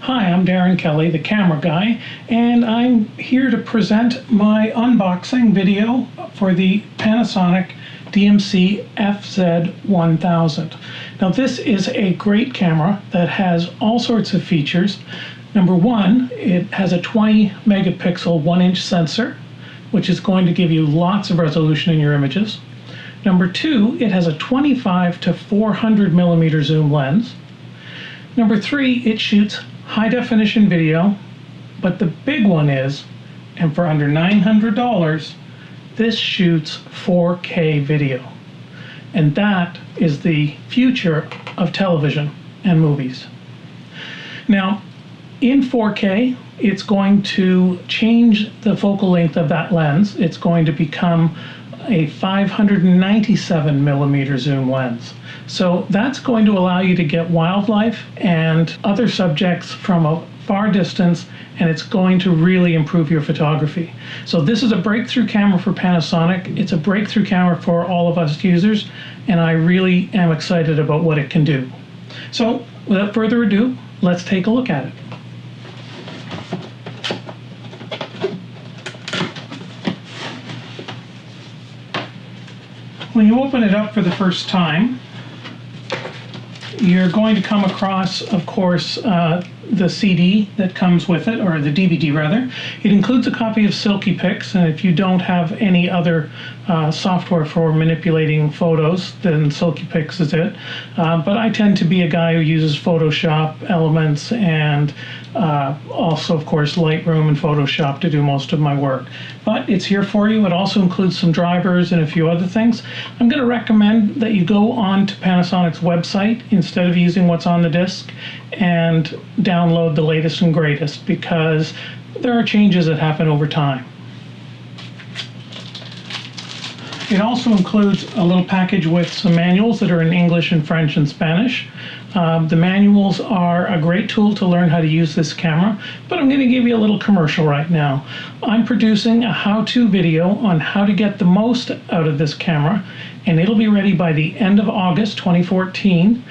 Hi, I'm Darren Kelly, the camera guy, and I'm here to present my unboxing video for the Panasonic DMC FZ1000. Now this is a great camera that has all sorts of features. Number one, it has a 20 megapixel 1-inch sensor, which is going to give you lots of resolution in your images. Number two, it has a 25 to 400 millimeter zoom lens. Number three, it shoots high definition video, but the big one is, and for under $900, this shoots 4K video. And that is the future of television and movies. Now, in 4K, it's going to change the focal length of that lens. It's going to become a 597 millimeter zoom lens. So that's going to allow you to get wildlife and other subjects from a far distance, and it's going to really improve your photography. So this is a breakthrough camera for Panasonic. It's a breakthrough camera for all of us users, and I really am excited about what it can do. So without further ado, let's take a look at it. When you open it up for the first time, you're going to come across, of course, the CD that comes with it, or the DVD rather. It includes a copy of Silky Pics, and if you don't have any other software for manipulating photos, then Silky Pics is it. But I tend to be a guy who uses Photoshop, Elements, and also, of course, Lightroom and Photoshop to do most of my work. But it's here for you. It also includes some drivers and a few other things. I'm going to recommend that you go on to Panasonic's website instead of using what's on the disc and download the latest and greatest, because there are changes that happen over time. It also includes a little package with some manuals that are in English and French and Spanish. The manuals are a great tool to learn how to use this camera, but I'm going to give you a little commercial right now. I'm producing a how-to video on how to get the most out of this camera, and it'll be ready by the end of August 2014.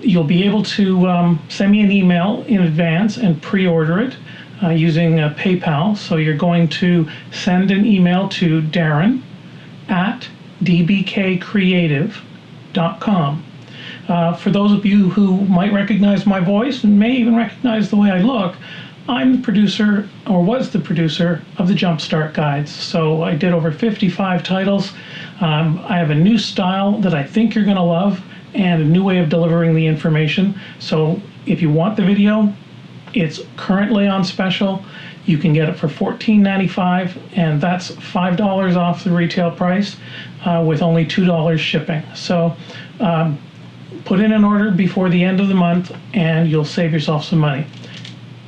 You'll be able to send me an email in advance and pre-order it using PayPal. So you're going to send an email to Darren at dbkcreative.com. For those of you who might recognize my voice and may even recognize the way I look, I'm the producer, or was the producer, of the Jumpstart Guides. So I did over 55 titles. I have a new style that I think you're going to love, and a new way of delivering the information. So if you want the video, it's currently on special. You can get it for $14.95, and that's $5 off the retail price with only $2 shipping. So put in an order before the end of the month, and you'll save yourself some money.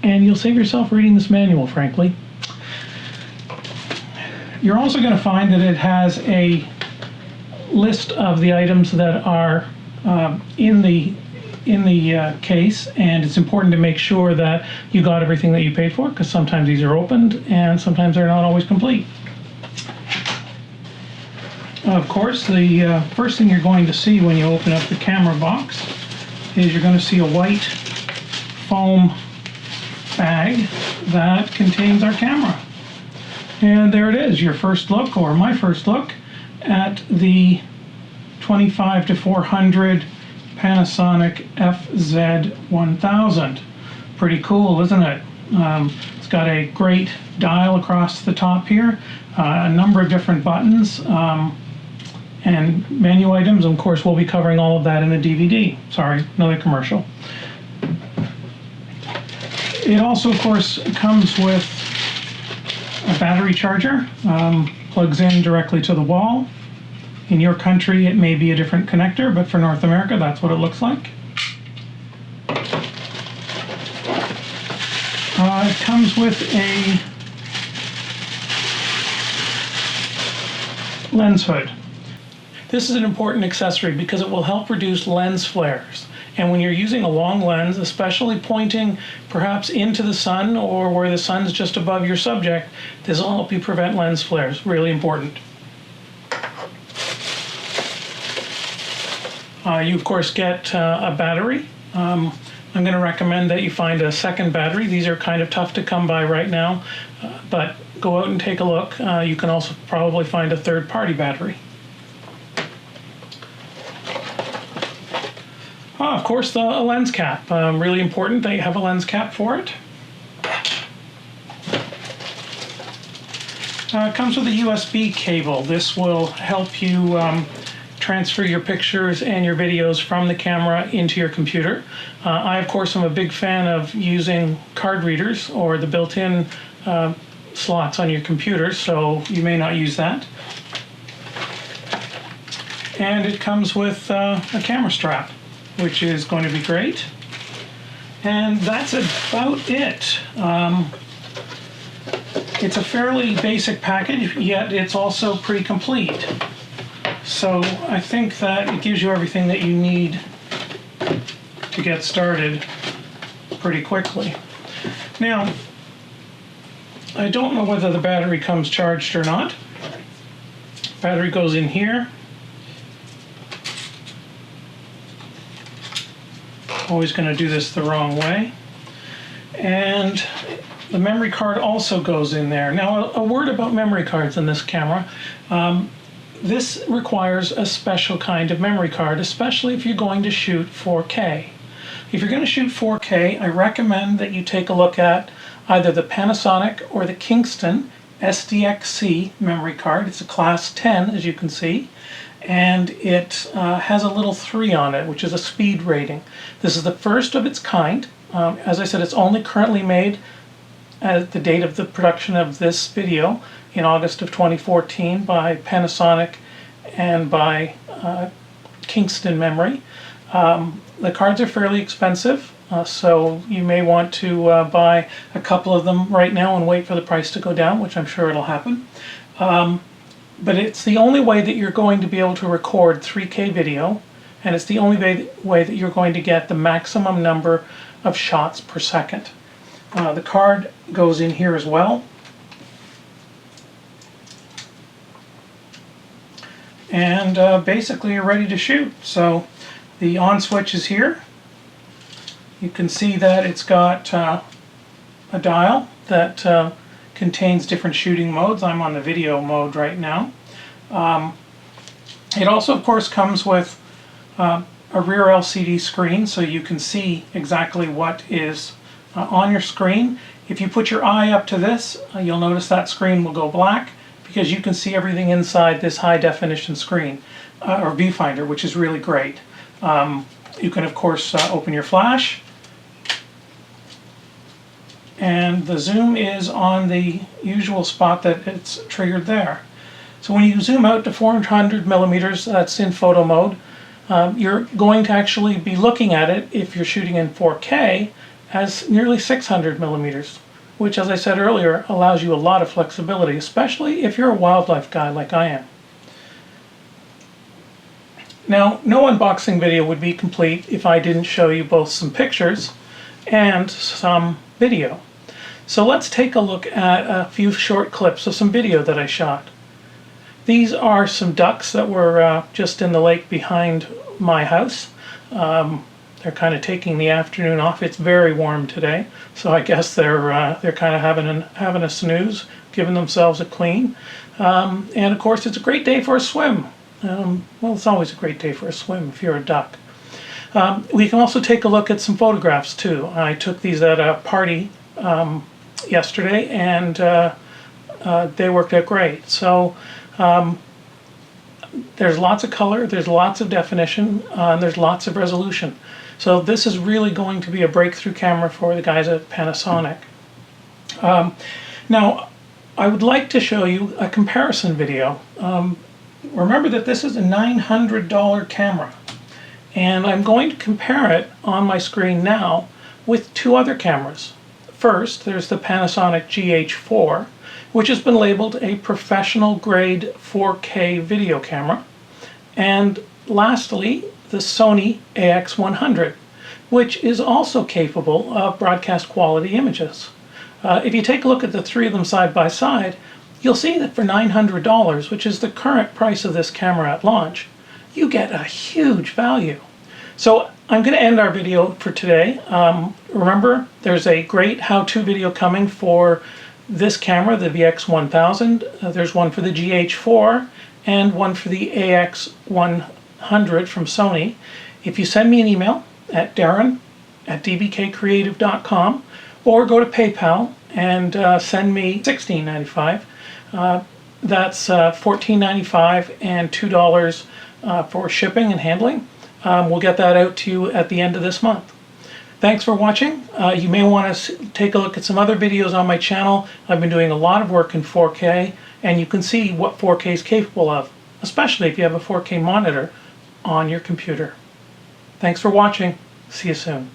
And you'll save yourself reading this manual, frankly. You're also going to find that it has a list of the items that are in the case, and it's important to make sure that you got everything that you paid for, because sometimes these are opened and sometimes they're not always complete. Of course, the first thing you're going to see when you open up the camera box is you're going to see a white foam bag that contains our camera. And there it is, your first look, or my first look, at the 25 to 400 Panasonic FZ1000. Pretty cool, isn't it? It's got a great dial across the top here, a number of different buttons, and menu items. Of course, we'll be covering all of that in the DVD. Sorry, another commercial. It also, of course, comes with a battery charger, plugs in directly to the wall. In your country, it may be a different connector, but for North America, that's what it looks like. It comes with a lens hood. This is an important accessory because it will help reduce lens flares. And when you're using a long lens, especially pointing perhaps into the sun or where the sun is just above your subject, this will help you prevent lens flares. Really important. You of course get a battery, a I'm going to recommend that you find a second battery. These are kind of tough to come by right now, but go out and take a look. You can also probably find a third-party battery. Of course, a lens cap. Really important that you have a lens cap for it. It comes with a USB cable. This will help you transfer your pictures and your videos from the camera into your computer. I, of course, am a big fan of using card readers or the built-in slots on your computer, so you may not use that. And it comes with a camera strap, which is going to be great. And that's about it. It's a fairly basic package, yet it's also pretty complete. So I think that it gives you everything that you need to get started pretty quickly. Now, I don't know whether the battery comes charged or not. Battery goes in here. Always going to do this the wrong way. And the memory card also goes in there. Now, a word about memory cards in this camera. This requires a special kind of memory card, especially if you're going to shoot 4K. If you're going to shoot 4K, I recommend that you take a look at either the Panasonic or the Kingston SDXC memory card. It's a class 10, as you can see, and it has a little 3 on it, which is a speed rating. This is the first of its kind. As I said, it's only currently made at the date of the production of this video in August of 2014 by Panasonic and by Kingston Memory. The cards are fairly expensive, so you may want to buy a couple of them right now and wait for the price to go down, which I'm sure it'll happen. But it's the only way that you're going to be able to record 3K video, and it's the only way that you're going to get the maximum number of shots per second. The card goes in here as well. And basically you're ready to shoot. So the on switch is here. You can see that it's got a dial that contains different shooting modes. I'm on the video mode right now. It also, of course, comes with a rear LCD screen, so you can see exactly what is on your screen. If you put your eye up to this, you'll notice that screen will go black because you can see everything inside this high definition screen or viewfinder, which is really great. You can, of course, open your flash, and the zoom is on the usual spot that it's triggered there. So when you zoom out to 400 millimeters, that's in photo mode, you're going to actually be looking at it, if you're shooting in 4K, as nearly 600 millimeters, which, as I said earlier, allows you a lot of flexibility, especially if you're a wildlife guy like I am. Now, no unboxing video would be complete if I didn't show you both some pictures and some video. So let's take a look at a few short clips of some video that I shot. These are some ducks that were just in the lake behind my house. They're kind of taking the afternoon off. It's very warm today, so I guess they're kind of having a snooze, giving themselves a clean. And of course, it's a great day for a swim. Well, it's always a great day for a swim if you're a duck. We can also take a look at some photographs too. I took these at a party yesterday, and they worked out great. So there's lots of color, there's lots of definition, and there's lots of resolution. So this is really going to be a breakthrough camera for the guys at Panasonic. Now, I would like to show you a comparison video. Remember that this is a $900 camera, and I'm going to compare it on my screen now with two other cameras. First, there's the Panasonic GH4, which has been labeled a professional grade 4K video camera. And lastly, the Sony AX100, which is also capable of broadcast quality images. If you take a look at the three of them side by side, you'll see that for $900, which is the current price of this camera at launch, you get a huge value. So I'm going to end our video for today. Remember, there's a great how-to video coming for this camera, the VX1000. There's one for the GH4 and one for the AX100 from Sony. If you send me an email at darren@dbkcreative.com or go to PayPal and send me $16.95, that's $14.95 and $2 for shipping and handling. We'll get that out to you at the end of this month. Thanks for watching. You may want to take a look at some other videos on my channel. I've been doing a lot of work in 4K, and you can see what 4K is capable of, especially if you have a 4K monitor on your computer. Thanks for watching. See you soon.